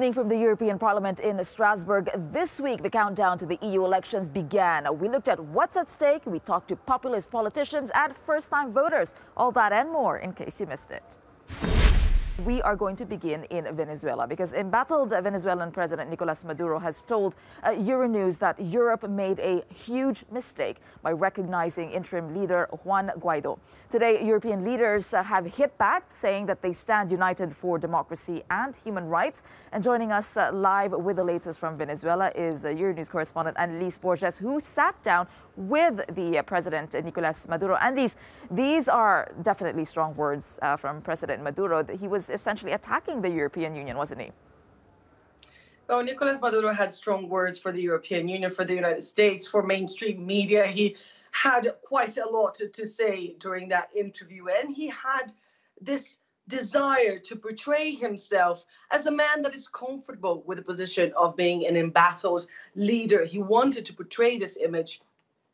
Morning from the European Parliament in Strasbourg. This week, the countdown to the EU elections began. We looked at what's at stake. We talked to populist politicians and first-time voters. All that and more in case you missed it. We are going to begin in Venezuela because embattled Venezuelan President Nicolas Maduro has told Euronews that Europe made a huge mistake by recognizing interim leader Juan Guaido. Today, European leaders have hit back, saying that they stand united for democracy and human rights. And joining us live with the latest from Venezuela is Euronews correspondent Annalise Borges, who sat down with the President Nicolas Maduro. And these are definitely strong words from President Maduro. He was essentially attacking the European Union, wasn't he? Well, Nicolas Maduro had strong words for the European Union, for the United States, for mainstream media. He had quite a lot to say during that interview, and he had this desire to portray himself as a man that is comfortable with the position of being an embattled leader. He wanted to portray this image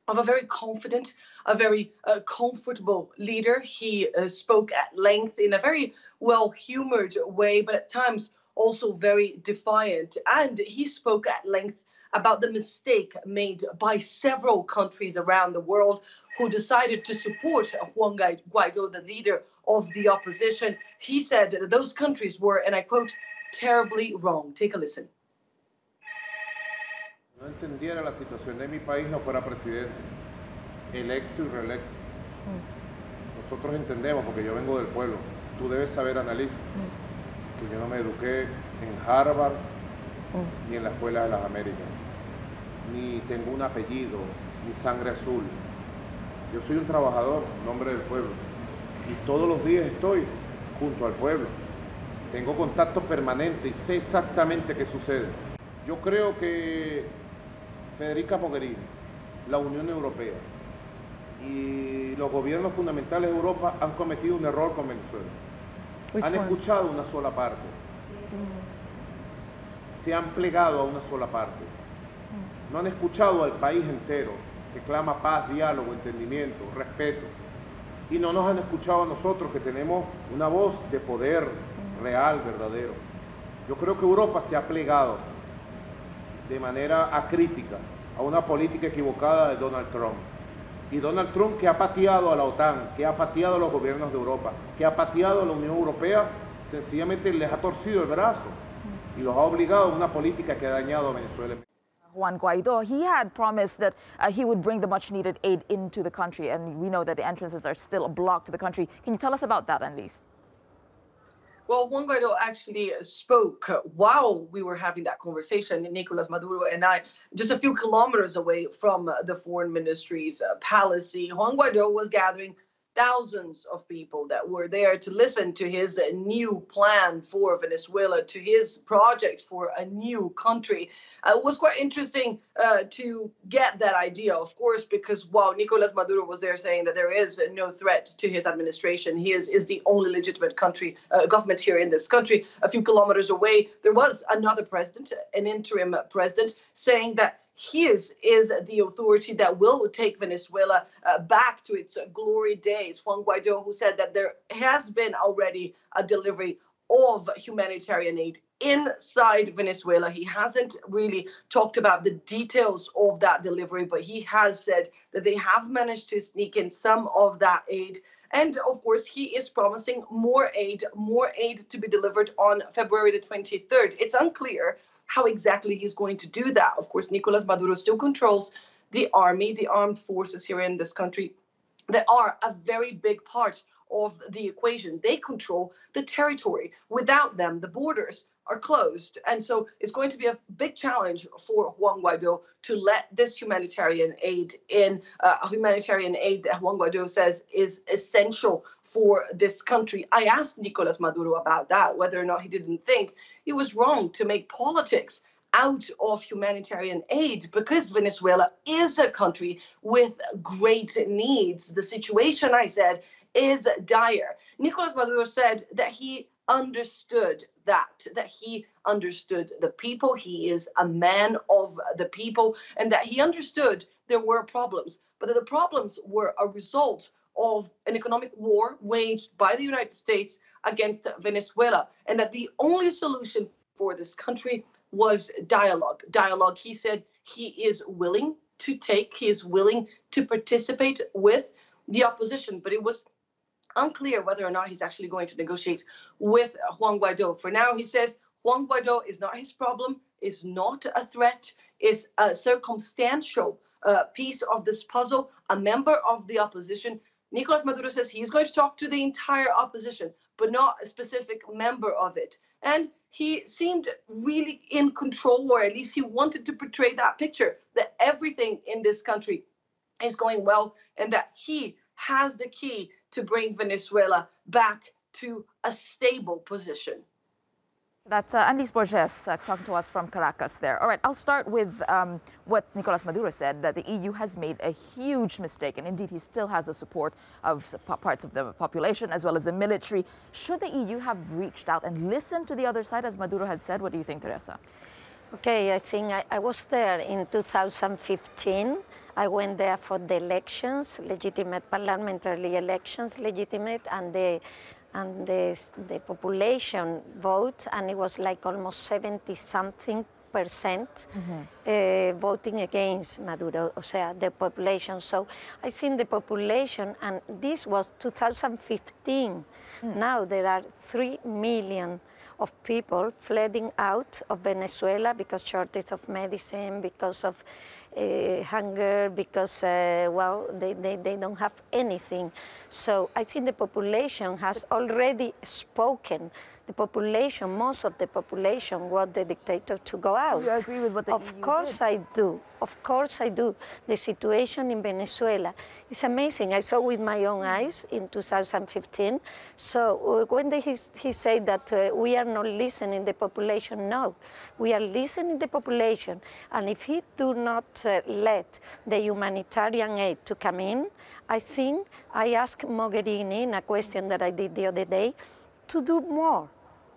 of a very confident, a very comfortable leader. He spoke at length in a very well-humored way, but at times also very defiant. And he spoke at length about the mistake made by several countries around the world who decided to support Juan Guaido, the leader of the opposition. He said that those countries were, and I quote, terribly wrong. Take a listen. No entendiera la situación de mi país no fuera presidente, electo y reelecto. Nosotros entendemos, porque yo vengo del pueblo. Tú debes saber, Annalise, que yo no me eduqué en Harvard ni en la Escuela de las Américas, ni tengo un apellido, ni sangre azul. Yo soy un trabajador, en nombre del pueblo, y todos los días estoy junto al pueblo. Tengo contacto permanente y sé exactamente qué sucede. Yo creo que Federica Mogherini, la Unión Europea y los gobiernos fundamentales de Europa han cometido un error con Venezuela. Han escuchado una sola parte. Se han plegado a una sola parte. No han escuchado al país entero que clama paz, diálogo, entendimiento, respeto. Y no nos han escuchado a nosotros que tenemos una voz de poder real, verdadero. Yo creo que Europa se ha plegado de manera acrítica a una política equivocada de Donald Trump. Y Donald Trump, que ha pateado a la OTAN, que ha pateado a los gobiernos de Europa, que ha pateado a la Unión Europea, sencillamente les ha torcido el brazo y los ha obligado a una política que ha dañado a Venezuela. Juan Guaido, he had promised that he would bring the much-needed aid into the country, and we know that the entrances are still blocked to the country. Can you tell us about that, Annalise? Well, Juan Guaido actually spoke while we were having that conversation, Nicolas Maduro and I, just a few kilometers away from the foreign ministry's palace. Juan Guaido was gathering thousands of people that were there to listen to his new plan for Venezuela, to his project for a new country. It was quite interesting to get that idea, of course, because while Nicolas Maduro was there saying that there is no threat to his administration, he is the only legitimate government here in this country. A few kilometers away, there was another president, an interim president, saying that his is the authority that will take Venezuela back to its glory days. Juan Guaido, who said that there has been already a delivery of humanitarian aid inside Venezuela. He hasn't really talked about the details of that delivery, but he has said that they have managed to sneak in some of that aid. And of course, he is promising more aid to be delivered on February the 23rd. It's unclear how exactly he's going to do that. Of course, Nicolas Maduro still controls the army, the armed forces here in this country. They are a very big part of the equation. They control the territory. Without them, the borders are closed. And so it's going to be a big challenge for Juan Guaido to let this humanitarian aid in, humanitarian aid that Juan Guaido says is essential for this country. I asked Nicolas Maduro about that, whether or not he didn't think he was wrong to make politics out of humanitarian aid, because Venezuela is a country with great needs. The situation, I said, is dire. Nicolas Maduro said that he understood that he understood the people. He is a man of the people, and that he understood there were problems, but that the problems were a result of an economic war waged by the United States against Venezuela, and that the only solution for this country was dialogue. Dialogue, he said he is willing to take, he is willing to participate with the opposition, but it was unclear whether or not he's actually going to negotiate with Juan Guaido. For now, he says Juan Guaido is not his problem, is not a threat, is a circumstantial piece of this puzzle, a member of the opposition. Nicolas Maduro says he is going to talk to the entire opposition, but not a specific member of it. And he seemed really in control, or at least he wanted to portray that picture, that everything in this country is going well and that he has the key to bring Venezuela back to a stable position. That's Andis Borges talking to us from Caracas there. All right, I'll start with what Nicolas Maduro said, that the EU has made a huge mistake, and indeed he still has the support of parts of the population as well as the military. Should the EU have reached out and listened to the other side, as Maduro had said? What do you think, Teresa? Okay, I think I was there in 2015. I went there for the elections, legitimate parliamentary elections, legitimate, and the population vote, and it was like almost 70-something% voting against Maduro, o sea, the population. So I think the population, and this was 2015. Now there are 3 million of people flooding out of Venezuela because shortage of medicine, because of hunger, because, well, they don't have anything. So I think the population has already spoken. The population, most of the population, want the dictator to go out. So you agree with what the EU Of course did? I do. Of course I do. The situation in Venezuela is amazing. I saw with my own eyes in 2015. So when he said that we are not listening the population, no. We are listening the population. And if he do not let the humanitarian aid to come in, I think I asked Mogherini in a question that I did the other day, to do more,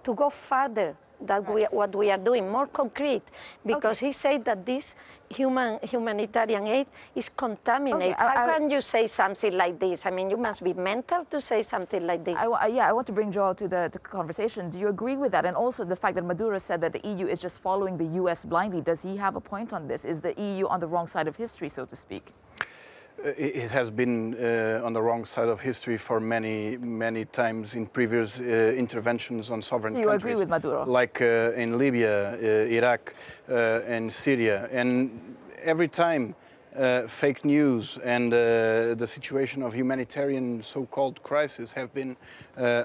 to go further than what we are doing, more concrete, because he said that this humanitarian aid is contaminated. Okay, How can you say something like this? I mean, you must be mental to say something like this. I want to bring Joel to the conversation. Do you agree with that? And also the fact that Maduro said that the EU is just following the US blindly. Does he have a point on this? Is the EU on the wrong side of history, so to speak? It has been on the wrong side of history for many times in previous interventions on sovereign countries. So you agree with Maduro? Like in Libya, Iraq, and Syria. And every time fake news and the situation of humanitarian so-called crisis have been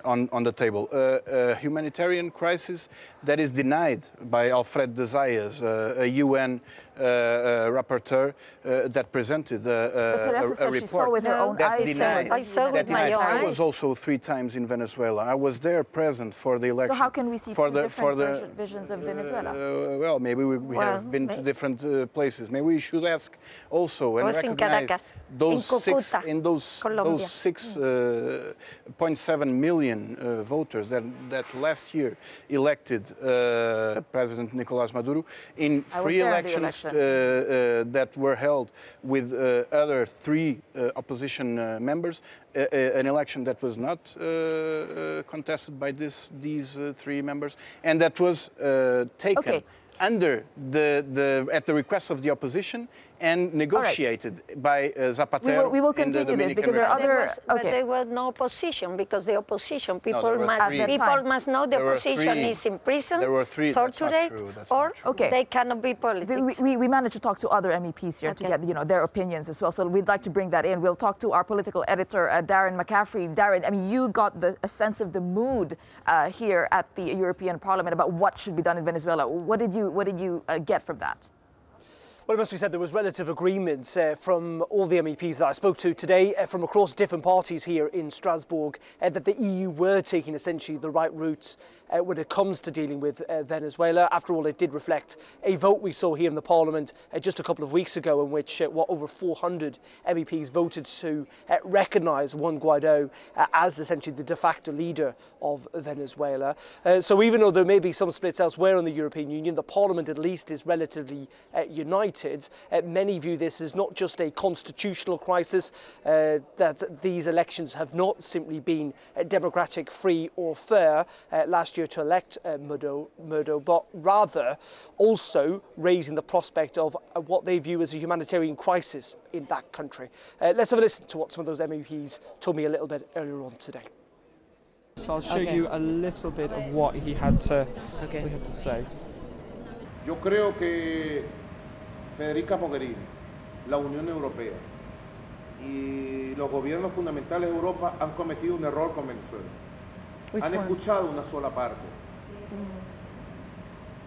on the table. A humanitarian crisis that is denied by Alfred de Zayas, a UN rapporteur that presented a report she saw with her own that eyes. denies. I saw with my own I was eyes. also 3 times in Venezuela. I was there present for the election. So how can we see two different visions of Venezuela? Well, maybe we have been to different places. Maybe we should ask also and was in recognize Caracas, those in Cúcuta, those 6.7 million voters that last year elected President Nicolas Maduro in free elections that were held with other 3 opposition members, an election that was not contested by these 3 members, and that was taken under at the request of the opposition and negotiated by Zapatero. We will continue this because there are other. But there was no opposition, because the opposition people must know the opposition is in prison, tortured, or they cannot be politics. We managed to talk to other MEPs here to get their opinions as well. So we'd like to bring that in. We'll talk to our political editor Darren McCaffrey. Darren, I mean, you got a sense of the mood here at the European Parliament about what should be done in Venezuela. What did you get from that? Well, it must be said there was relative agreement from all the MEPs that I spoke to today from across different parties here in Strasbourg that the EU were taking essentially the right route when it comes to dealing with Venezuela. After all, it did reflect a vote we saw here in the Parliament just a couple of weeks ago in which over 400 MEPs voted to recognise Juan Guaido as essentially the de facto leader of Venezuela. So even though there may be some splits elsewhere in the European Union, the Parliament at least is relatively united united. Many view this as not just a constitutional crisis, that these elections have not simply been democratic, free or fair last year to elect Murdo, but rather also raising the prospect of what they view as a humanitarian crisis in that country. Let's have a listen to what some of those MEPs told me a little bit earlier on today. So I'll show you a little bit of what he had to say. Yo creo que Federica Mogherini, la Unión Europea y los gobiernos fundamentales de Europa han cometido un error con Venezuela. Han escuchado una sola parte.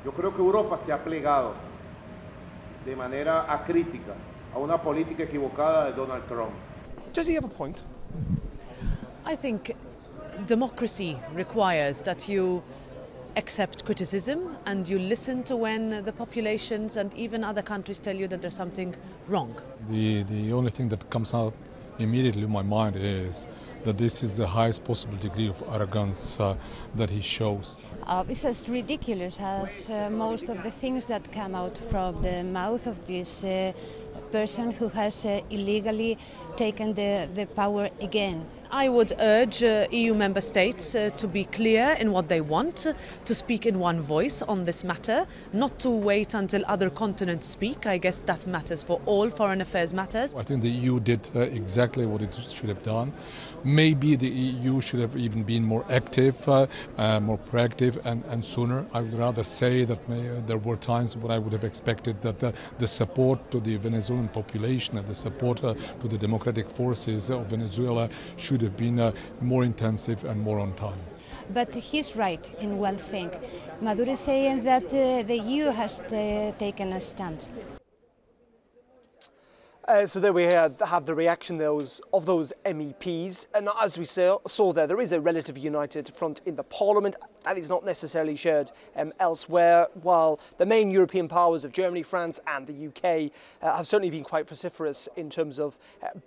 Yo creo que Europa se ha plegado de manera acrítica a una política equivocada de Donald Trump. Does he have a point? I think democracy requires that you accept criticism and you listen to when the populations and even other countries tell you that there's something wrong. The only thing that comes up immediately in my mind is that this is the highest possible degree of arrogance that he shows. It's as ridiculous as most of the things that come out from the mouth of this person who has illegally taken the power again. I would urge EU member states to be clear in what they want, to speak in one voice on this matter, not to wait until other continents speak. I guess that matters for all foreign affairs matters. I think the EU did exactly what it should have done. Maybe the EU should have even been more active, more proactive and sooner. I would rather say that there were times when I would have expected that the support to the Venezuelan population and the support to the democratic forces of Venezuela should have been more intensive and more on time. But he's right in one thing. Maduro is saying that the EU has taken a stand. So there we have the reaction of those MEPs, and as we saw there is a relatively united front in the Parliament. That is not necessarily shared elsewhere, while the main European powers of Germany, France and the UK have certainly been quite vociferous in terms of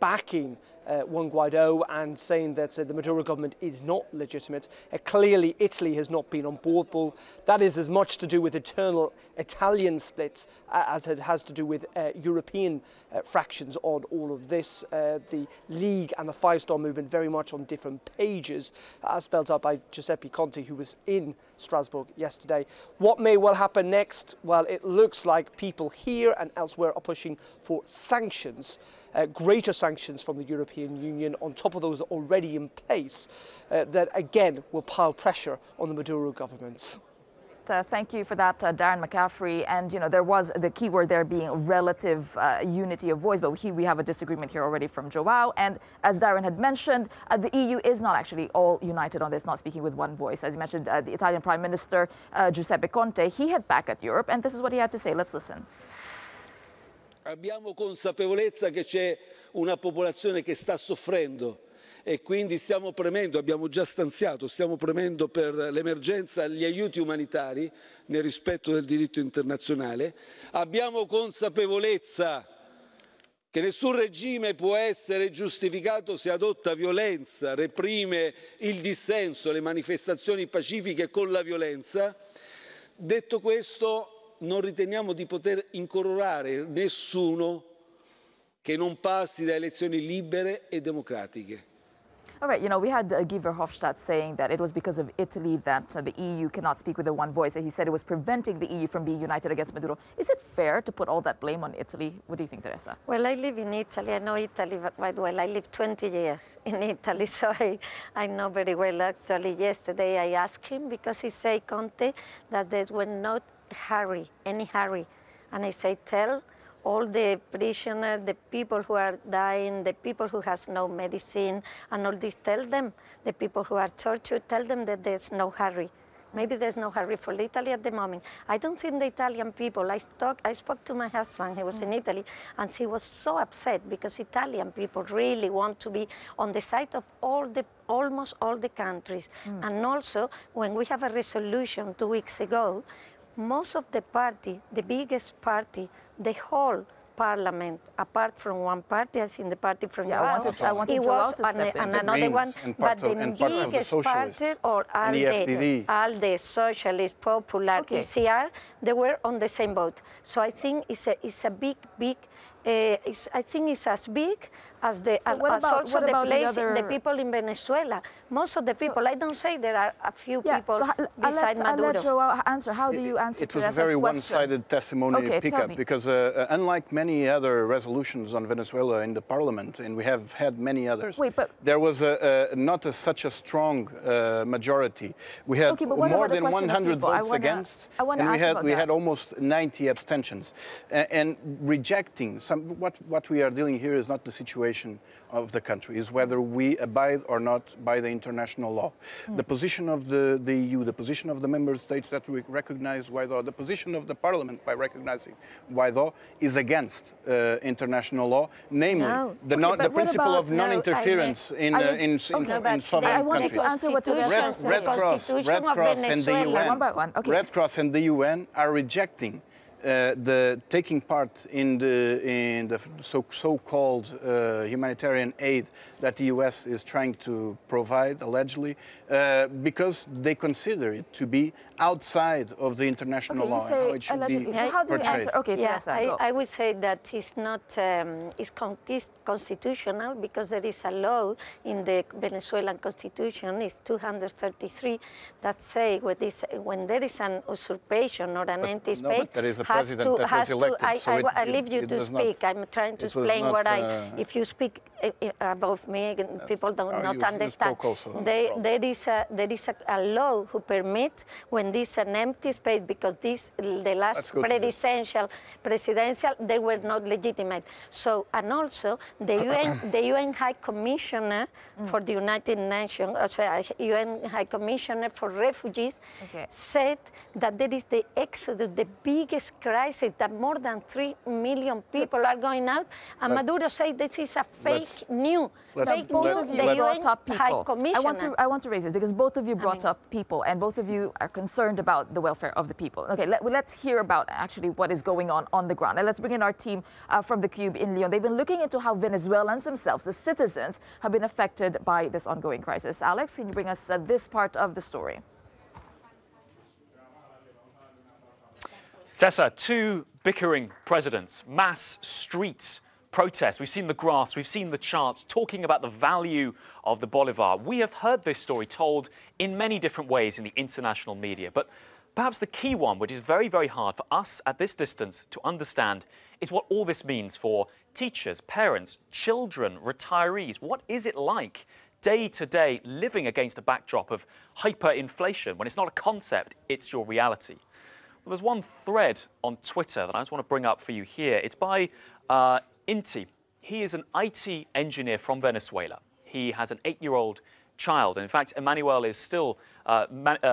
backing Juan Guaido and saying that the Maduro government is not legitimate. Clearly Italy has not been on board, but that is as much to do with internal Italian splits as it has to do with European fractions on all of this. The League and the Five Star Movement very much on different pages, as spelled out by Giuseppe Conte, who was in Strasbourg yesterday. What may well happen next? Well, it looks like people here and elsewhere are pushing for sanctions, greater sanctions from the European Union on top of those already in place that again will pile pressure on the Maduro governments. Thank you for that, Darren McCaffrey. And, you know, there was the key word there being relative unity of voice, but we have a disagreement here already from Joao. And as Darren had mentioned, the EU is not actually all united on this, not speaking with one voice. As you mentioned, the Italian Prime Minister, Giuseppe Conte, he hit back at Europe, and this is what he had to say. Let's listen. Abbiamo consapevolezza che c'è una popolazione che sta soffrendo e quindi stiamo premendo, abbiamo già stanziato, stiamo premendo per l'emergenza gli aiuti umanitari nel rispetto del diritto internazionale. Abbiamo consapevolezza che nessun regime può essere giustificato se adotta violenza, reprime il dissenso, le manifestazioni pacifiche con la violenza. Detto questo, non riteniamo di poter incoraggiare nessuno che non passi da elezioni libere e democratiche. All right, you know, we had Guy Verhofstadt saying that it was because of Italy that the EU cannot speak with a one voice. He said it was preventing the EU from being united against Maduro. Is it fair to put all that blame on Italy? What do you think, Teresa? Well, I live in Italy. I know Italy quite well. I lived 20 years in Italy, so I know very well. Actually, yesterday I asked him because he said, Conte, that there was not any hurry. And I say, tell all the prisoners, the people who are dying, the people who has no medicine, and all this, tell them, the people who are tortured, tell them that there's no hurry. Maybe there's no hurry for Italy at the moment. I don't think the Italian people, I spoke to my husband, he was in Italy, and he was so upset because Italian people really want to be on the side of almost all the countries. And also, when we have a resolution 2 weeks ago, most of the party, the biggest party, the whole parliament, apart from one party, as in the party from I wanted it was and another one, but the biggest party are the Socialist, Popular, ECR, they were on the same boat. So I think it's a big, I think it's as big as the people in Venezuela. Most of the people, I don't say there are a few people beside Maduro. I'll let Joao answer. How do you answer It was a very one-sided testimony pickup because unlike many other resolutions on Venezuela in the parliament, and we have had many others, there was not such a strong majority. We had more than 100 votes against, and we had almost 90 abstentions. And rejecting what we are dealing here is not the situation of the country, is whether we abide or not by the international law. The position of the EU, the position of the member states that we recognize Guaidó, the position of the parliament by recognizing Guaidó is against international law, namely the principle of non-interference in sovereign I wanted to answer what Red Cross and the UN are rejecting the taking part in the so-called humanitarian aid that the US is trying to provide, allegedly, because they consider it to be outside of the international law and how it should be portrayed. I would say that it's not it's constitutional because there is a law in the Venezuelan constitution, it's 233, that say when there is an usurpation or an empty space, president that was elected. I leave you to speak. I'm trying to explain what if you speak above me, people don't understand. There is a law who permits when this is an empty space because the last presidential they were not legitimate. So and also the UN High Commissioner for the United Nations, UN High Commissioner for Refugees, said that there is the exodus, the biggest crisis, that more than 3 million people are going out, and Maduro said this is a fake news. Both of you brought up people. I want to raise this because both of you brought up people, and both of you are concerned about the welfare of the people. Okay, let's hear about actually what is going on the ground. And let's bring in our team from the Cube in Lyon. They've been looking into how Venezuelans themselves, the citizens, have been affected by this ongoing crisis. Alex, can you bring us this part of the story? Tessa, two bickering presidents, mass street protests. We've seen the graphs, we've seen the charts talking about the value of the Bolivar. We have heard this story told in many different ways in the international media, but perhaps the key one, which is very, very hard for us at this distance to understand, is what all this means for teachers, parents, children, retirees. What is it like day to day living against a backdrop of hyperinflation when it's not a concept, it's your reality? Well, there's one thread on Twitter that I just want to bring up for you here. It's by Inti. He is an IT engineer from Venezuela. He has an 8-year-old child. And in fact, Emmanuel is still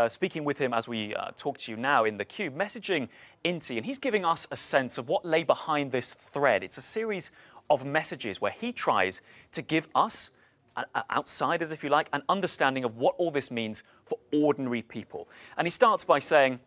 speaking with him as we talk to you now in the Cube, messaging Inti. And he's giving us a sense of what lay behind this thread. It's a series of messages where he tries to give us, outsiders if you like, an understanding of what all this means for ordinary people. And he starts by saying,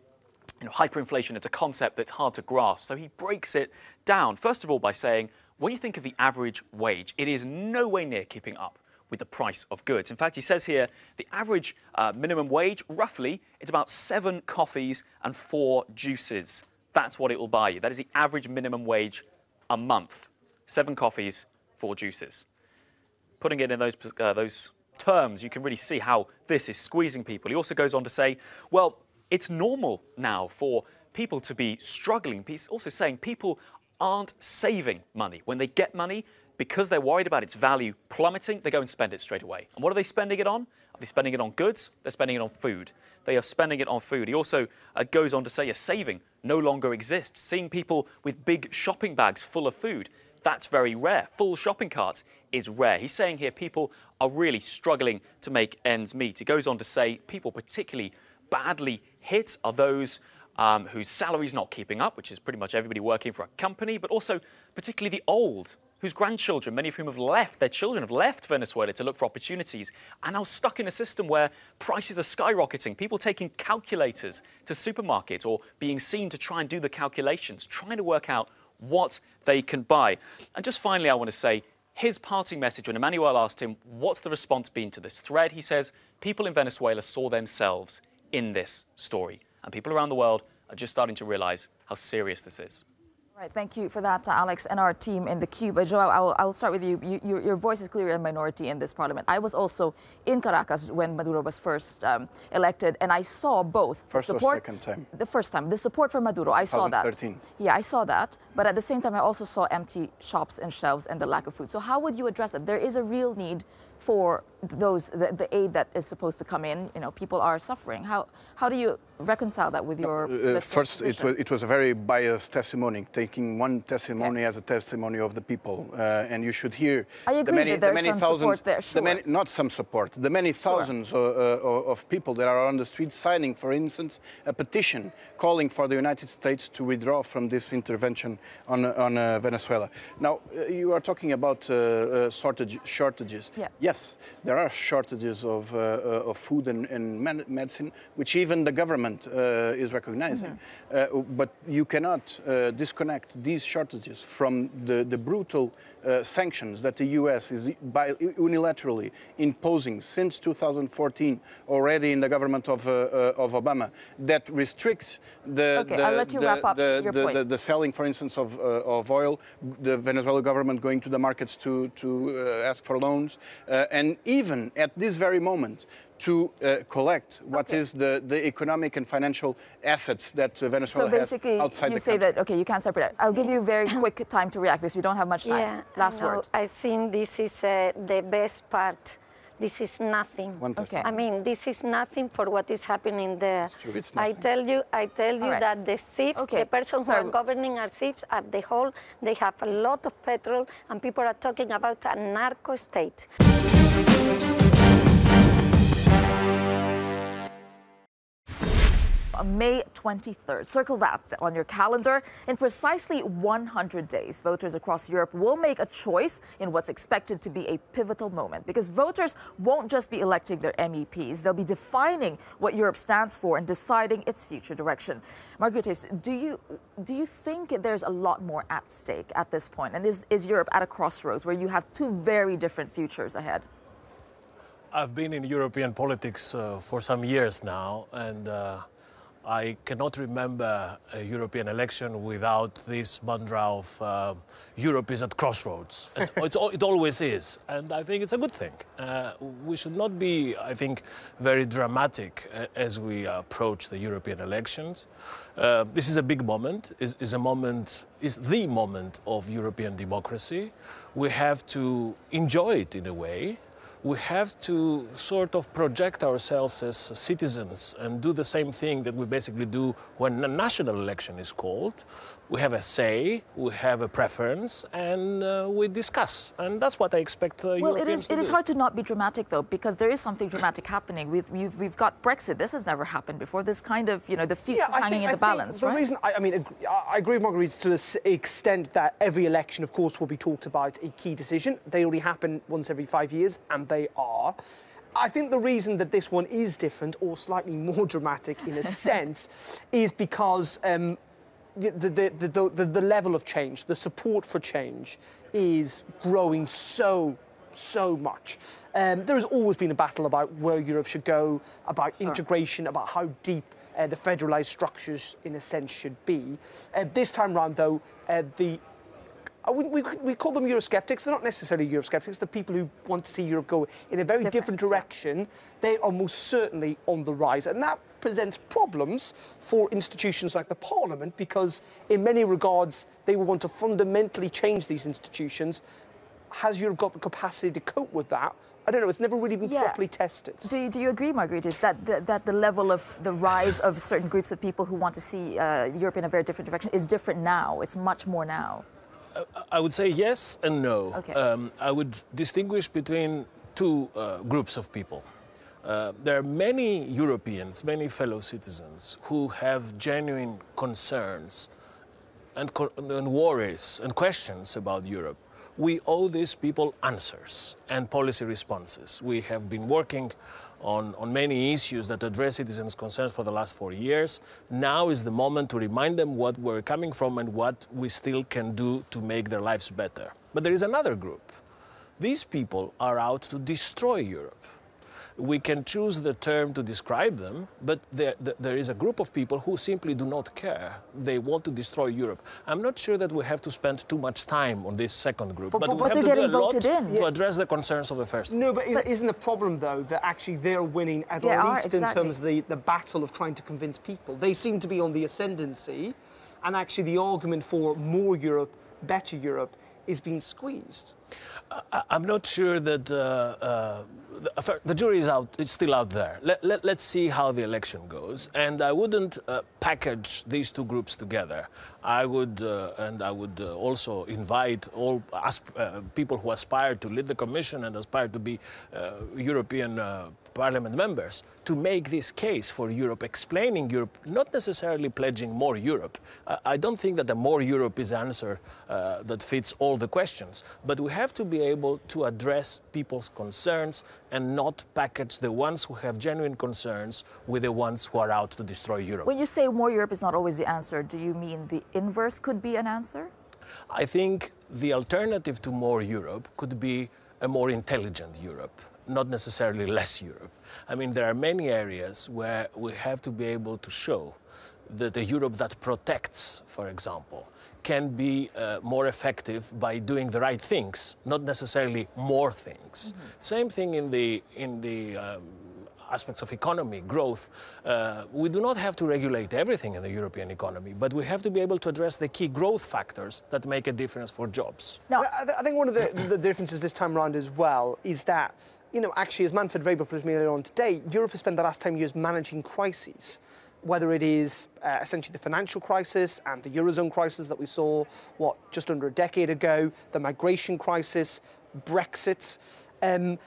hyperinflation, it's a concept that's hard to grasp. So he breaks it down, first of all, by saying, when you think of the average wage, it is no way near keeping up with the price of goods. In fact, he says here, the average minimum wage, roughly, it's about 7 coffees and 4 juices. That's what it will buy you. That is the average minimum wage a month. 7 coffees, 4 juices. Putting it in those terms, you can really see how this is squeezing people. He also goes on to say, well, it's normal now for people to be struggling. He's also saying people aren't saving money. When they get money, because they're worried about its value plummeting, they go and spend it straight away. And what are they spending it on? Are they spending it on goods? They're spending it on food. They are spending it on food. He also goes on to say a saving no longer exists. Seeing people with big shopping bags full of food, that's very rare. Full shopping carts is rare. He's saying here people are really struggling to make ends meet. He goes on to say people particularly badly hit are those whose salary's not keeping up, which is pretty much everybody working for a company, but also particularly the old, whose grandchildren, many of whom have left, their children have left Venezuela to look for opportunities, and now stuck in a system where prices are skyrocketing, people taking calculators to supermarkets or being seen to try and do the calculations, trying to work out what they can buy. And just finally, I want to say, his parting message when Emmanuel asked him, what's the response been to this thread? He says, people in Venezuela saw themselves in this story. And people around the world are just starting to realize how serious this is. Right, thank you for that, Alex, and our team in the Cube. Joao, I'll start with you. Your voice is clearly a minority in this parliament. I was also in Caracas when Maduro was first elected, and I saw both. First or second time? The first time. The support for Maduro, I saw that. 2013. Yeah, I saw that. But at the same time, I also saw empty shops and shelves and the lack of food. So how would you address it? There is a real need for the aid that is supposed to come in. You know, people are suffering. How do you reconcile that with your first, it was a very biased testimony, taking one testimony as a testimony of the people, and you should hear the many thousands there, sure. not some support, the many thousands of people that are on the street signing, for instance, a petition calling for the United States to withdraw from this intervention on Venezuela. Now, you are talking about shortages. Yeah. Yes, there are shortages of food and medicine, which even the government is recognizing. But you cannot disconnect these shortages from the brutal sanctions that the US is unilaterally imposing since 2014, already in the government of Obama, that restricts the selling, for instance, of oil, the Venezuelan government going to the markets to ask for loans, and even at this very moment, to collect what is the economic and financial assets that Venezuela has outside the country. So basically, you say that, okay, you can't separate it. I'll give you very quick time to react because we don't have much time. Yeah, Last word. I think this is the best part. This is nothing. Okay. I mean, this is nothing for what is happening there. It's true, it's I tell you right. that the thieves, the persons who are governing are thieves at the whole. They have a lot of petrol, and people are talking about a narco state. May 23rd. Circle that on your calendar. In precisely 100 days, voters across Europe will make a choice in what's expected to be a pivotal moment, because voters won't just be electing their MEPs, they'll be defining what Europe stands for and deciding its future direction. Margaritis, do you think there's a lot more at stake at this point? And is Europe at a crossroads where you have two very different futures ahead? I've been in European politics for some years now, and I cannot remember a European election without this mantra of Europe is at crossroads. It always is, and I think it's a good thing. We should not be, I think, very dramatic as we approach the European elections. This is a big moment, is the moment of European democracy. We have to enjoy it in a way. We have to sort of project ourselves as citizens and do the same thing that we basically do when a national election is called. We have a say, we have a preference, and we discuss. And that's what I expect Europeans to do. It is hard to not be dramatic, though, because there is something dramatic happening. We've got Brexit. This has never happened before. This kind of, the future hanging in the balance, right? The reason, I agree with Margarita to the extent that every election, of course, will be talked about a key decision. They only happen once every 5 years, and they are. I think the reason that this one is different, or slightly more dramatic in a sense, is because the level of change, the support for change is growing so much. There has always been a battle about where Europe should go, about integration, about how deep the federalised structures, in a sense, should be. This time round, though, we call them Eurosceptics. They're not necessarily Eurosceptics. The people who want to see Europe go in a very different direction, they are most certainly on the rise. And that presents problems for institutions like the Parliament, because in many regards, they will want to fundamentally change these institutions. Has Europe got the capacity to cope with that? I don't know, it's never really been properly tested. Do you agree, Margaritis, that the level of the rise of certain groups of people who want to see Europe in a very different direction is different now? It's much more now. I would say yes and no. Okay. I would distinguish between two groups of people. There are many Europeans, many fellow citizens who have genuine concerns and worries and questions about Europe, we owe these people answers and policy responses. We have been working on many issues that address citizens' concerns for the last 4 years. Now is the moment to remind them what we're coming from and what we still can do to make their lives better. But there is another group. These people are out to destroy Europe. We can choose the term to describe them, but there is a group of people who simply do not care. They want to destroy Europe. I'm not sure that we have to spend too much time on this second group, but we have to do a lot to address the concerns of the first group. No, but isn't the problem, though, that actually they're winning at least in terms of the battle of trying to convince people? They seem to be on the ascendancy, and actually the argument for more Europe, better Europe, is being squeezed. I'm not sure that the jury is out. It's still out there. Let's see how the election goes. And I wouldn't package these two groups together. I would also invite all people who aspire to lead the Commission and aspire to be European Parliament members to make this case for Europe, explaining Europe, not necessarily pledging more Europe. I don't think that the more Europe is the answer that fits all the questions, but we have to be able to address people's concerns and not package the ones who have genuine concerns with the ones who are out to destroy Europe. When you say more Europe is not always the answer, do you mean the inverse could be an answer? I think the alternative to more Europe could be a more intelligent Europe, not necessarily less Europe. I mean, there are many areas where we have to be able to show that a Europe that protects, for example, can be more effective by doing the right things, not necessarily more things. Same thing in the aspects of economy, growth. We do not have to regulate everything in the European economy, but we have to be able to address the key growth factors that make a difference for jobs. Now, I think one of the differences this time around as well is that, you know, actually, as Manfred Weber put me earlier on today, Europe has spent the last 10 years managing crises, whether it is essentially the financial crisis and the Eurozone crisis that we saw, just under a decade ago, the migration crisis, Brexit, and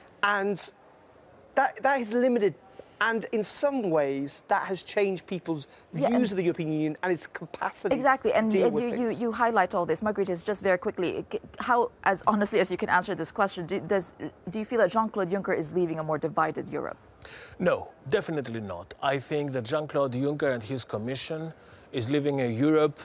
that has limited, and in some ways that has changed people's views of the European Union and its capacity to deal with things. You highlight all this. Margriet, just very quickly, how, as honestly as you can answer this question, do you feel that Jean-Claude Juncker is leaving a more divided Europe? No, definitely not. I think that Jean-Claude Juncker and his Commission is leaving a Europe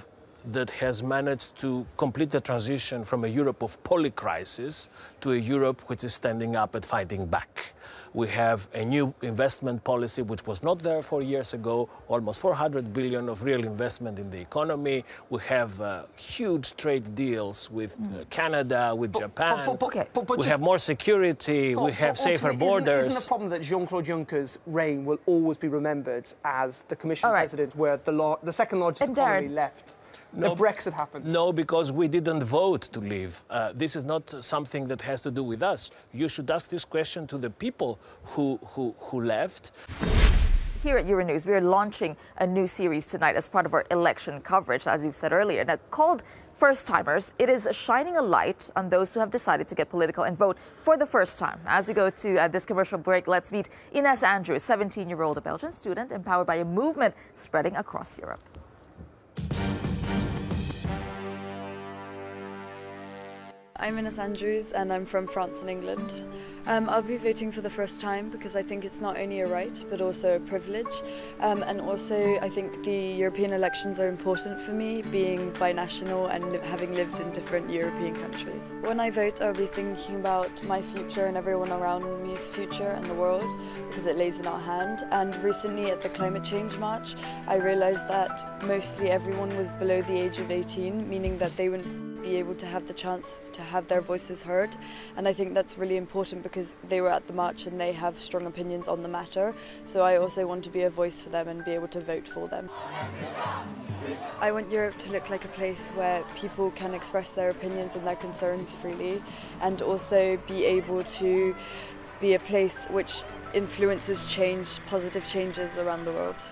that has managed to complete the transition from a Europe of polycrisis to a Europe which is standing up and fighting back. We have a new investment policy which was not there 4 years ago, almost 400 billion of real investment in the economy. We have huge trade deals with Canada, with Japan. We have more security, we have safer borders. Isn't the problem that Jean-Claude Juncker's reign will always be remembered as the Commission president where the second largest economy left? No, Brexit happened. No, because we didn't vote to leave. This is not something that has to do with us. You should ask this question to the people who left. Here at Euronews, we are launching a new series tonight as part of our election coverage, as we've said earlier. Now, called First Timers, it is shining a light on those who have decided to get political and vote for the first time. As we go to this commercial break, let's meet Ines Andrews, 17-year-old, a Belgian student empowered by a movement spreading across Europe. I'm Ines Andrews and I'm from France and England. I'll be voting for the first time because I think it's not only a right but also a privilege, and also I think the European elections are important for me, being binational and having lived in different European countries. When I vote, I'll be thinking about my future and everyone around me's future and the world because it lays in our hand. And recently at the Climate Change March, I realised that mostly everyone was below the age of 18, meaning that they wouldn't be able to have the chance to have their voices heard, and I think that's really important because they were at the march and they have strong opinions on the matter, so I also want to be a voice for them and be able to vote for them. I want Europe to look like a place where people can express their opinions and their concerns freely, and also be able to be a place which influences change, positive changes around the world.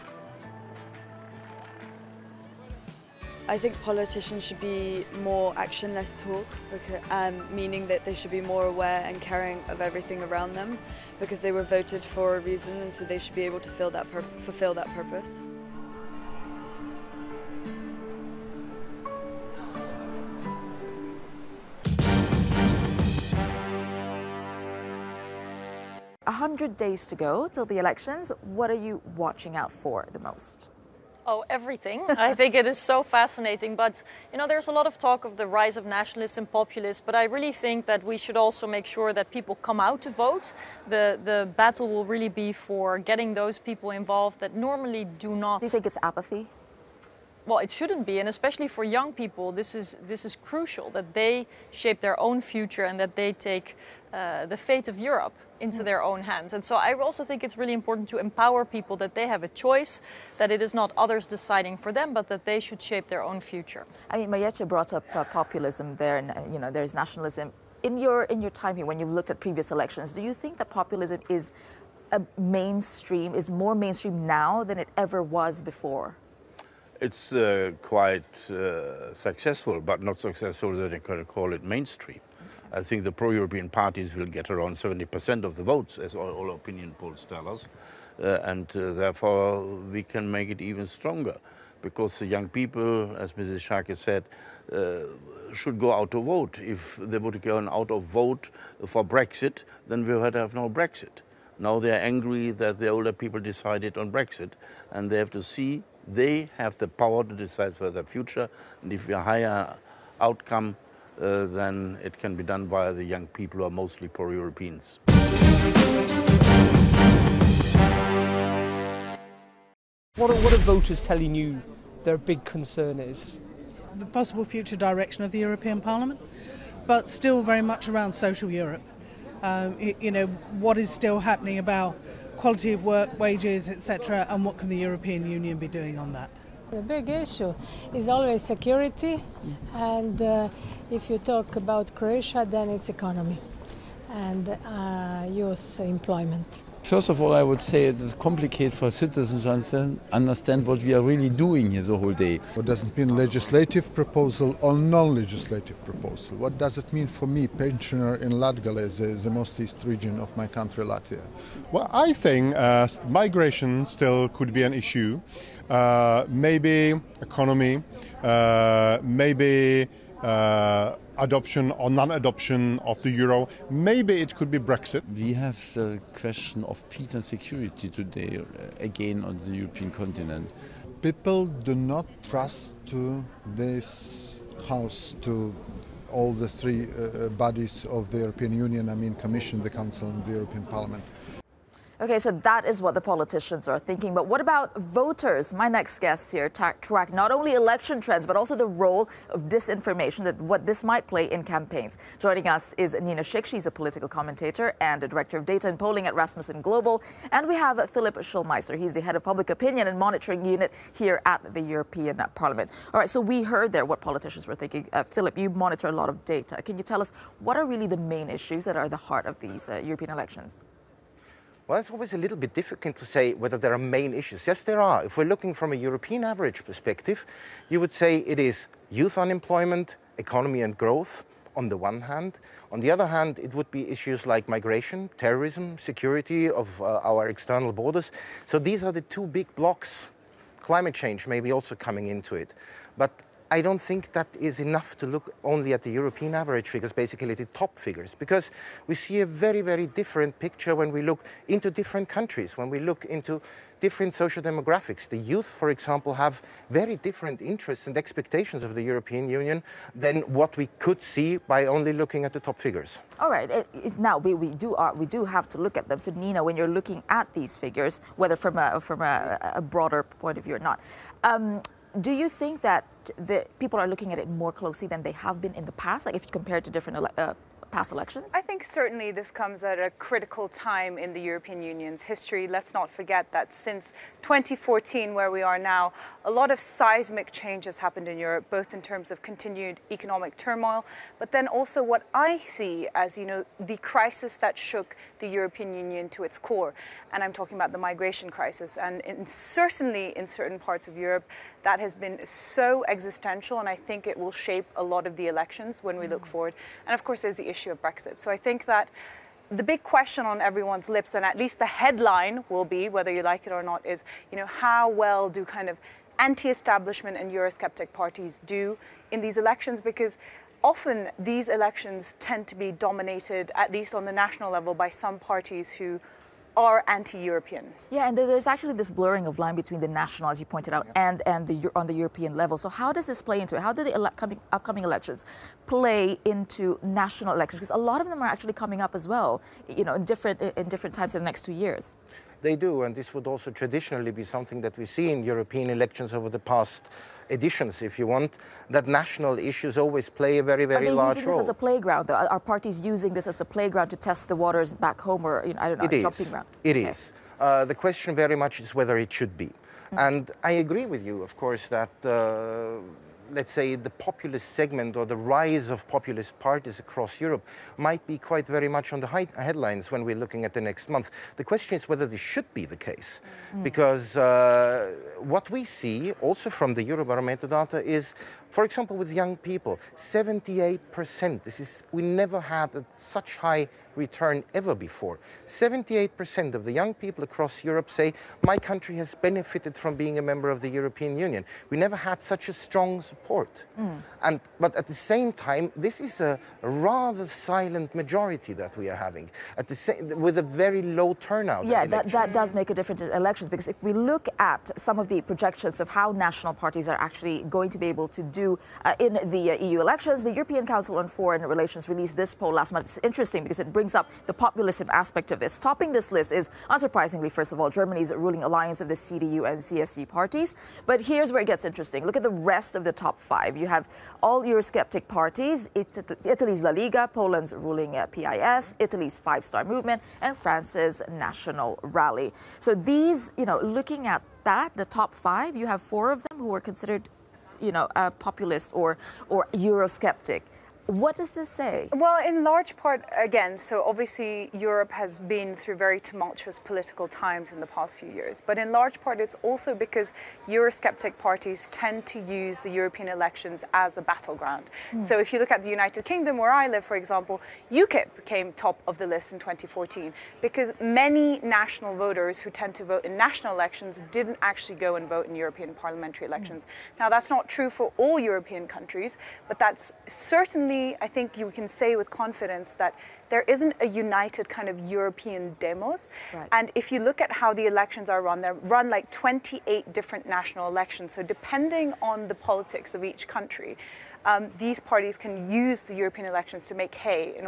I think politicians should be more action, less talk, meaning that they should be more aware and caring of everything around them because they were voted for a reason, and so they should be able to fulfill that purpose. 100 days to go till the elections. What are you watching out for the most? Oh, everything. I think it is so fascinating. But, you know, there's a lot of talk of the rise of nationalists and populists. But I really think that we should also make sure that people come out to vote. The battle will really be for getting those people involved that normally do not. Do you think it's apathy? Well, it shouldn't be, and especially for young people, this is crucial, that they shape their own future and that they take the fate of Europe into their own hands. And so I also think it's really important to empower people, that they have a choice, that it is not others deciding for them, but that they should shape their own future. I mean, Marietje brought up populism there, and you know, there's nationalism. In your time here, when you've looked at previous elections, do you think that populism is more mainstream now than it ever was before? It's quite successful, but not successful that you can call it mainstream. I think the pro-European parties will get around 70% of the votes, as all opinion polls tell us, and therefore we can make it even stronger, because the young people, as Mrs. Schaake said, should go out to vote. If they would go out of vote for Brexit, then we would have no Brexit. Now they are angry that the older people decided on Brexit, and they have to see they have the power to decide for their future, and if we have a higher outcome, then it can be done by the young people who are mostly pro-Europeans. What are voters telling you their big concern is? The possible future direction of the European Parliament, but still very much around social Europe. You know, what is still happening about quality of work, wages, etc., and what can the European Union be doing on that? The big issue is always security, and if you talk about Croatia, then it's economy and youth employment. First of all, I would say it is complicated for citizens to understand what we are really doing here the whole day. What does it mean, legislative proposal or non-legislative proposal? What does it mean for me, pensioner in Latgale, the most east region of my country, Latvia? Well, I think migration still could be an issue. Maybe economy, maybe adoption or non-adoption of the euro. Maybe it could be Brexit. We have the question of peace and security today, again on the European continent. People do not trust to this house, to all the three bodies of the European Union, I mean Commission, the Council and the European Parliament. Okay, so that is what the politicians are thinking. But what about voters? My next guests here track not only election trends, but also the role of disinformation, that what this might play in campaigns. Joining us is Nina Schick. She's a political commentator and the director of data and polling at Rasmussen Global. And we have Philip Schulmeister. He's the head of public opinion and monitoring unit here at the European Parliament. All right, so we heard there what politicians were thinking. Philip, you monitor a lot of data. Can you tell us what are really the main issues that are the heart of these European elections? Well, it's always a little bit difficult to say whether there are main issues. Yes, there are. If we're looking from a European average perspective, you would say it is youth unemployment, economy and growth on the one hand. On the other hand, it would be issues like migration, terrorism, security of our external borders. So these are the two big blocks. Climate change maybe also coming into it. But I don't think that is enough to look only at the European average figures, basically the top figures, because we see a very, very different picture when we look into different countries, when we look into different social demographics. The youth, for example, have very different interests and expectations of the European Union than what we could see by only looking at the top figures. All right. Now, we do have to look at them. So, Nina, when you're looking at these figures, whether from a broader point of view or not, do you think that the people are looking at it more closely than they have been in the past, like if you compare it to different past elections? I think certainly this comes at a critical time in the European Union's history. Let's not forget that since 2014, where we are now, a lot of seismic changes happened in Europe, both in terms of continued economic turmoil, but then also what I see as, you know, the crisis that shook the European Union to its core. And I'm talking about the migration crisis. And certainly in certain parts of Europe, that has been so existential, and I think it will shape a lot of the elections when we look forward. And of course, there's the issue of Brexit. So I think that the big question on everyone's lips, and at least the headline will be, whether you like it or not, is, you know, how well do kind of anti-establishment and Eurosceptic parties do in these elections? Because often these elections tend to be dominated, at least on the national level, by some parties who are anti-European. Yeah, and there's actually this blurring of line between the national, as you pointed out, and on the European level. So how does this play into it? How do the upcoming elections play into national elections? Because a lot of them are actually coming up as well, you know, in different times in the next 2 years. They do, and this would also traditionally be something that we see in European elections over the past editions, if you want, that national issues always play a very, very large role. Are they using this as a playground, though? Are parties using this as a playground to test the waters back home, or, you know, I don't know, a jumping ground? It is. The question very much is whether it should be. And I agree with you, of course, that let's say the populist segment or the rise of populist parties across Europe might be quite very much on the headlines when we're looking at the next month. The question is whether this should be the case, because what we see also from the Eurobarometer data is, for example, with young people, 78%, we never had such high return ever before. 78% of the young people across Europe say, my country has benefited from being a member of the European Union. We never had such a strong support. But at the same time, this is a rather silent majority that we are having, with a very low turnout. Yeah, that does make a difference in elections, because if we look at some of the projections of how national parties are actually going to be able to do in the EU elections, the European Council on Foreign Relations released this poll last month. It's interesting because it brings up the populism aspect of this. Topping this list is, unsurprisingly, first of all, Germany's ruling alliance of the CDU and CSU parties. But here's where it gets interesting. Look at the rest of the top 5. You have all Eurosceptic parties, Italy's La Liga, Poland's ruling PIS, Italy's Five-Star Movement, and France's National Rally. So these, you know, looking at that, the top 5, you have 4 of them who are considered, you know, populist or Eurosceptic. What does this say? Well, in large part, again, so obviously Europe has been through very tumultuous political times in the past few years. But in large part, it's also because Eurosceptic parties tend to use the European elections as a battleground. So if you look at the United Kingdom, where I live, for example, UKIP came top of the list in 2014 because many national voters who tend to vote in national elections didn't actually go and vote in European parliamentary elections. Now, that's not true for all European countries, but that's certainly, I think you can say with confidence that there isn't a united kind of European demos. Right. And if you look at how the elections are run, they're run like 28 different national elections. So depending on the politics of each country, these parties can use the European elections to make hay.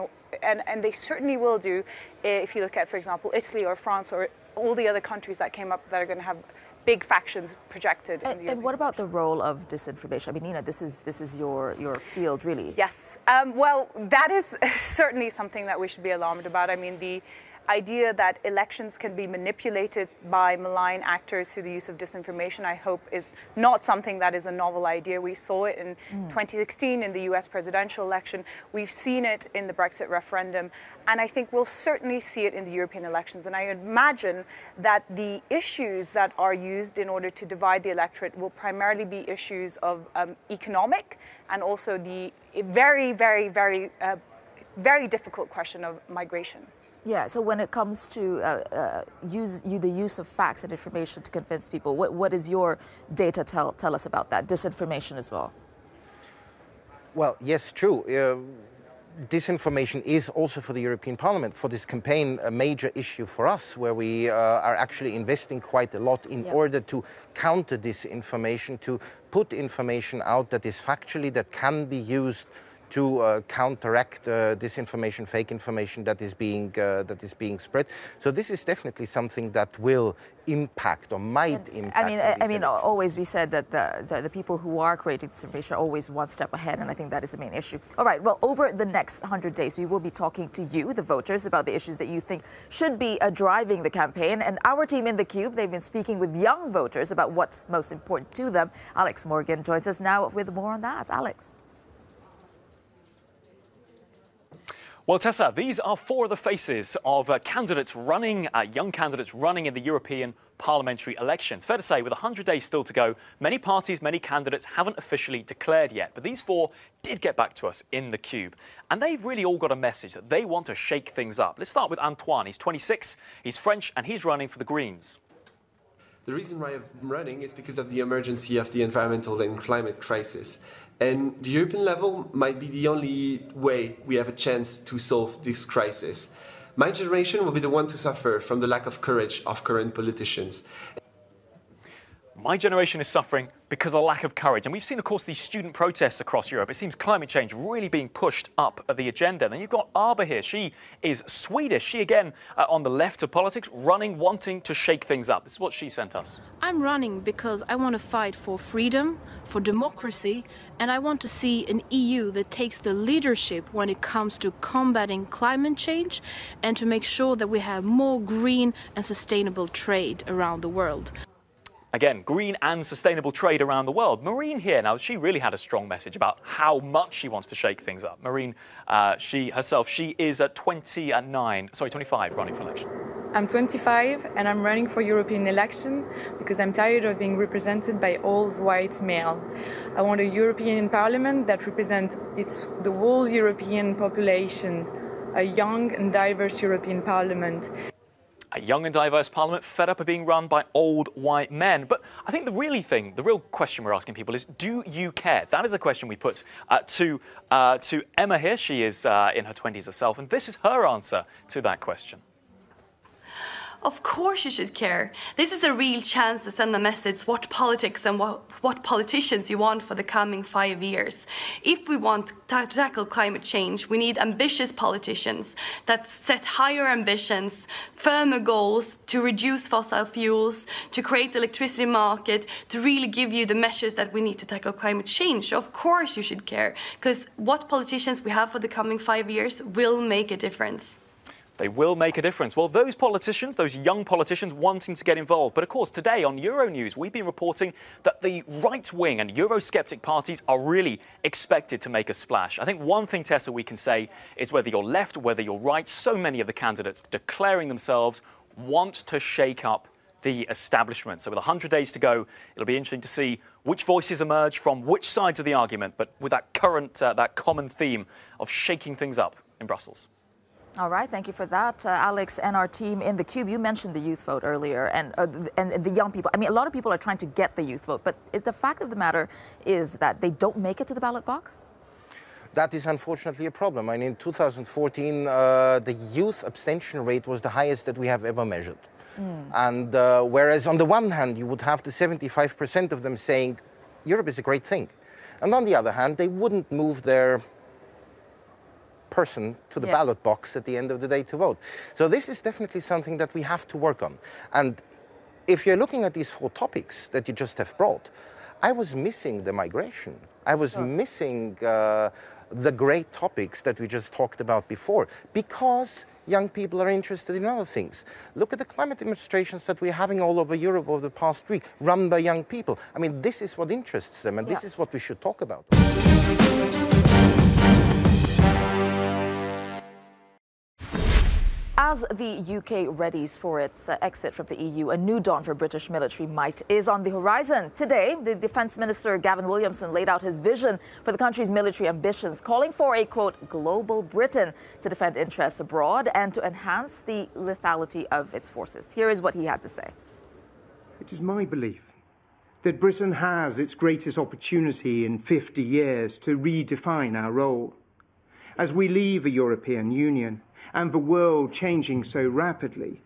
And they certainly will do if you look at, for example, Italy or France or all the other countries that came up that are going to have big factions projected. And what about the role of disinformation? I mean, Nina, this is your field, really. Yes. Well, that is certainly something that we should be alarmed about. I mean, the idea that elections can be manipulated by malign actors through the use of disinformation, I hope, is not something that is a novel idea. We saw it in 2016 in the US presidential election. We've seen it in the Brexit referendum. And I think we'll certainly see it in the European elections. And I imagine that the issues that are used in order to divide the electorate will primarily be issues of economic and also the very, very, very, very difficult question of migration. Yeah, so when it comes to the use of facts and information to convince people, what does your data tell us about that? Disinformation as well. Well, yes, true. Disinformation is also for the European Parliament, for this campaign, a major issue for us, where we are actually investing quite a lot in order to counter disinformation, to put information out that is factually, that can be used to counteract disinformation, fake information that is being spread. So this is definitely something that will impact or might impact. I mean, always we said that the people who are creating disinformation are always one step ahead, and I think that is the main issue. All right, well, over the next 100 days, we will be talking to you, the voters, about the issues that you think should be driving the campaign. And our team in the Cube, they've been speaking with young voters about what's most important to them. Alex Morgan joins us now with more on that. Alex. Well, Tessa, these are 4 of the faces of candidates running, young candidates running in the European parliamentary elections. Fair to say, with 100 days still to go, many parties, many candidates haven't officially declared yet. But these 4 did get back to us in the Cube. And they've really all got a message that they want to shake things up. Let's start with Antoine. He's 26, he's French, and he's running for the Greens. The reason why I'm running is because of the emergency of the environmental and climate crisis. And the European level might be the only way we have a chance to solve this crisis. My generation will be the one to suffer from the lack of courage of current politicians. My generation is suffering because of the lack of courage. And we've seen, of course, these student protests across Europe. It seems climate change really being pushed up the agenda. And you've got Arba here. She is Swedish. She, again, on the left of politics, running, wanting to shake things up. This is what she sent us. I'm running because I want to fight for freedom, for democracy, and I want to see an EU that takes the leadership when it comes to combating climate change and to make sure that we have more green and sustainable trade around the world. Again, green and sustainable trade around the world. Marine here, now she really had a strong message about how much she wants to shake things up. Marine, she is 25 running for election. I'm 25 and I'm running for European election because I'm tired of being represented by old white male. I want a European Parliament that represents the whole European population, a young and diverse European Parliament. A young and diverse parliament fed up of being run by old white men. But I think the real question we're asking people is, do you care? That is a question we put to Emma here. She is in her 20s herself, and this is her answer to that question. Of course you should care. This is a real chance to send a message what politics and what politicians you want for the coming 5 years. If we want to tackle climate change, we need ambitious politicians that set higher ambitions, firmer goals to reduce fossil fuels, to create the electricity market, to really give you the measures that we need to tackle climate change. Of course you should care, because what politicians we have for the coming 5 years will make a difference. They will make a difference. Well, those politicians, those young politicians wanting to get involved. But of course, today on Euronews, we've been reporting that the right-wing and Eurosceptic parties are really expected to make a splash. I think one thing, Tessa, we can say is whether you're left or whether you're right, so many of the candidates declaring themselves want to shake up the establishment. So with 100 days to go, it'll be interesting to see which voices emerge from which sides of the argument, but with that that common theme of shaking things up in Brussels. All right, thank you for that, Alex, and our team in the Cube. You mentioned the youth vote earlier, and the young people. I mean, a lot of people are trying to get the youth vote, but the fact of the matter is that they don't make it to the ballot box? That is unfortunately a problem. I mean, in 2014, the youth abstention rate was the highest that we have ever measured. And whereas on the one hand, you would have the 75% of them saying, Europe is a great thing. And on the other hand, they wouldn't move their person to the ballot box at the end of the day to vote. So this is definitely something that we have to work on. And if you're looking at these 4 topics that you just have brought, I was missing the migration. I was missing the great topics that we just talked about before, because young people are interested in other things. Look at the climate demonstrations that we're having all over Europe over the past week, run by young people. I mean, this is what interests them, and this is what we should talk about. As the UK readies for its exit from the EU, a new dawn for British military might is on the horizon. Today, the Defence Minister Gavin Williamson laid out his vision for the country's military ambitions, calling for a, quote, global Britain to defend interests abroad and to enhance the lethality of its forces. Here is what he had to say. It is my belief that Britain has its greatest opportunity in 50 years to redefine our role. As we leave the European Union, and the world changing so rapidly,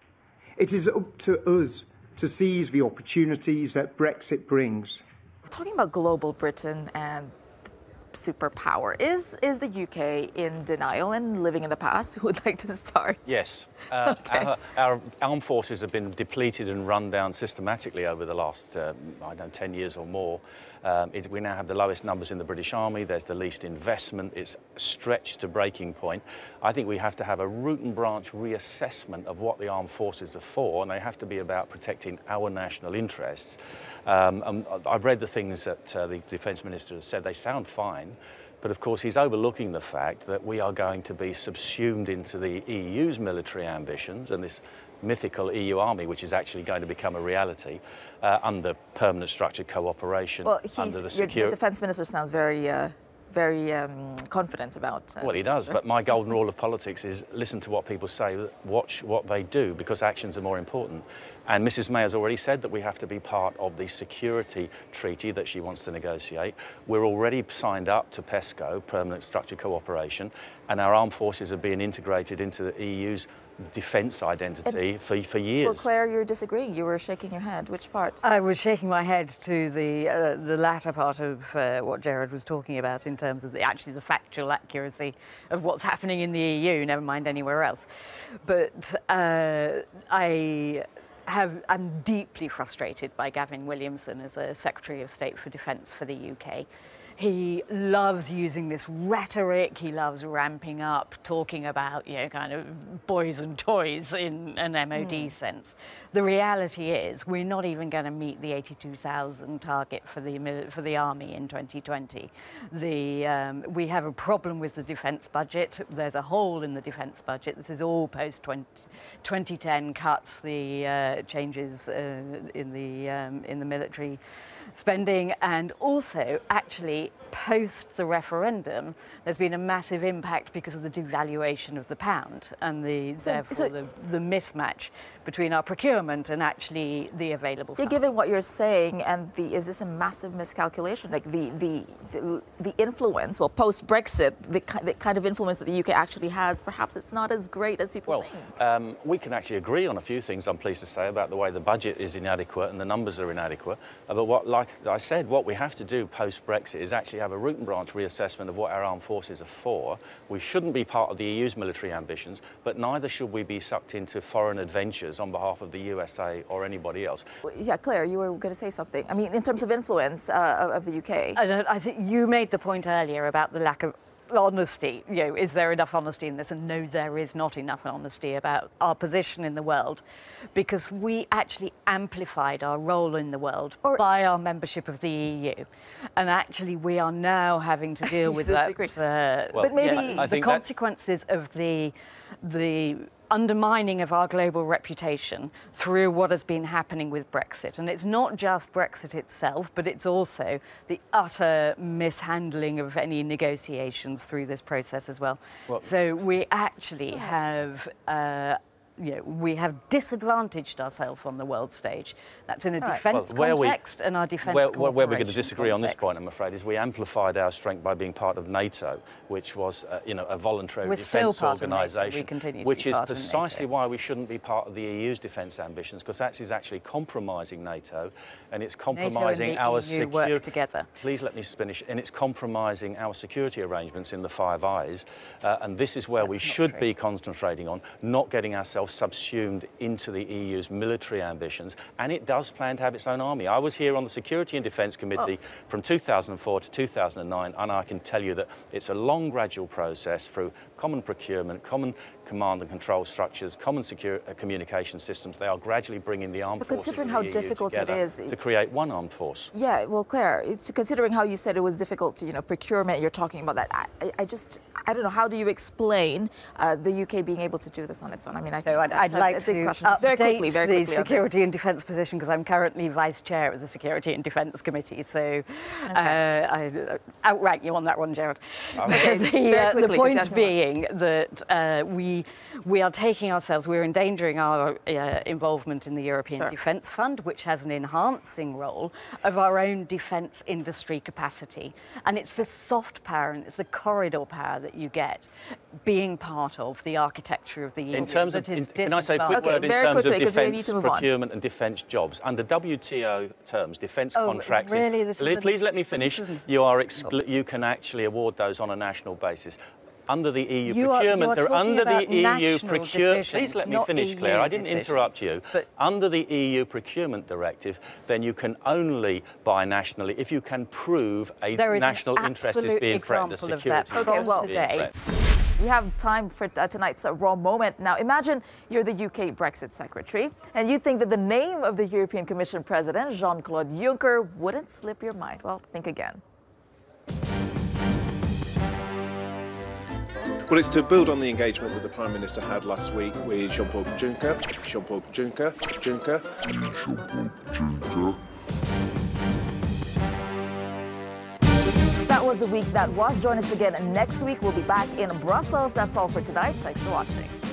it is up to us to seize the opportunities that Brexit brings. We're talking about global Britain and superpower. Is the UK in denial and living in the past? Who would like to start? Yes. Okay. Our armed forces have been depleted and run down systematically over the last, 10 years or more. We now have the lowest numbers in the British Army. There's the least investment. It's stretched to breaking point. I think we have to have a root and branch reassessment of what the armed forces are for, and they have to be about protecting our national interests. I've read the things that the Defence Minister has said. They sound fine. But of course, he's overlooking the fact that we are going to be subsumed into the EU's military ambitions and this mythical EU army, which is actually going to become a reality under permanent structured cooperation. Well, under the the Defence Minister sounds very very confident about. Well, he does, but my golden rule of politics is listen to what people say, watch what they do, because actions are more important. And Mrs May has already said that we have to be part of the security treaty that she wants to negotiate. We're already signed up to PESCO, Permanent Structured Cooperation, and our armed forces are being integrated into the EU's defence identity for years. Well, Claire, you're disagreeing. You were shaking your head. Which part? I was shaking my head to the latter part of what Gerard was talking about in terms of actually the factual accuracy of what's happening in the EU, never mind anywhere else. But I'm deeply frustrated by Gavin Williamson as a Secretary of State for Defence for the UK. He loves using this rhetoric, he loves ramping up, talking about, you know, kind of boys and toys in an MOD sense. The reality is we're not even going to meet the 82,000 target for the Army in 2020. We have a problem with the defence budget. There's a hole in the defence budget. This is all post-2010 cuts, the changes in the military spending, and also actually post the referendum there's been a massive impact because of the devaluation of the pound and therefore the mismatch between our procurement and actually the available funds. Given what you're saying, and is this a massive miscalculation? Like the influence, well, post-Brexit, the kind of influence that the UK actually has, perhaps it's not as great as people think. We can actually agree on a few things, I'm pleased to say, about the way the budget is inadequate and the numbers are inadequate. But like I said, what we have to do post-Brexit is actually have a root and branch reassessment of what our armed forces are for. We shouldn't be part of the EU's military ambitions, but neither should we be sucked into foreign adventures on behalf of the USA or anybody else. Yeah, Claire, you were going to say something. I mean, in terms of influence of the UK. I think you made the point earlier about the lack of honesty. You know, is there enough honesty in this? And no, there is not enough honesty about our position in the world, because we actually amplified our role in the world by our membership of the EU, and actually we are now having to deal with that. But maybe the consequences of the undermining of our global reputation through what has been happening with Brexit. And it's not just Brexit itself, but it's also the utter mishandling of any negotiations through this process as well. So we actually have we have disadvantaged ourselves on the world stage. That's in a defence context and our defence cooperation Where we're going to disagree on this context. point, I'm afraid, is we amplified our strength by being part of NATO, which was, a voluntary defence organisation, which is precisely why we shouldn't be part of the EU's defence ambitions, because that is actually compromising NATO, and it's compromising our security. Work together. Please let me finish. And it's compromising our security arrangements in the Five Eyes, and this is where we should be concentrating on, not getting ourselves subsumed into the EU's military ambitions, and it does plan to have its own army. I was here on the Security and Defence Committee from 2004 to 2009, and I can tell you that it's a long, gradual process through common procurement, common command and control structures, common secure communication systems. They are gradually bringing the armed forces considering how difficult it is to create one armed force. Yeah, well, Claire, considering how you said it was difficult to, procurement, you're talking about that. I don't know, how do you explain the UK being able to do this on its own? I mean, I'd like to update very quickly the Security and Defence position, because I'm currently Vice Chair of the Security and Defence Committee, so I outrank you on that one, Gerard. The point being that we are taking ourselves, we're endangering our involvement in the European Defence Fund, which has an enhancing role of our own defence industry capacity. And it's the soft power and it's the corridor power that you get being part of the architecture of the EU. In terms of, can I say a quick word in terms of defence procurement and defence jobs? Under WTO terms, defence contracts... Please let me finish. You can actually award those on a national basis. Under the EU procurement, please let me finish, Claire. I didn't interrupt you. But under the EU procurement directive, then you can only buy nationally if you can prove a national interest is being threatened, a security interest is being threatened. We have time for tonight's raw moment. Now, imagine you're the UK Brexit Secretary, and you think that the name of the European Commission President, Jean-Claude Juncker, wouldn't slip your mind. Well, think again. Well, it's to build on the engagement that the Prime Minister had last week with Jean-Claude Juncker. That was the week that was. Join us again next week. We'll be back in Brussels. That's all for tonight. Thanks for watching.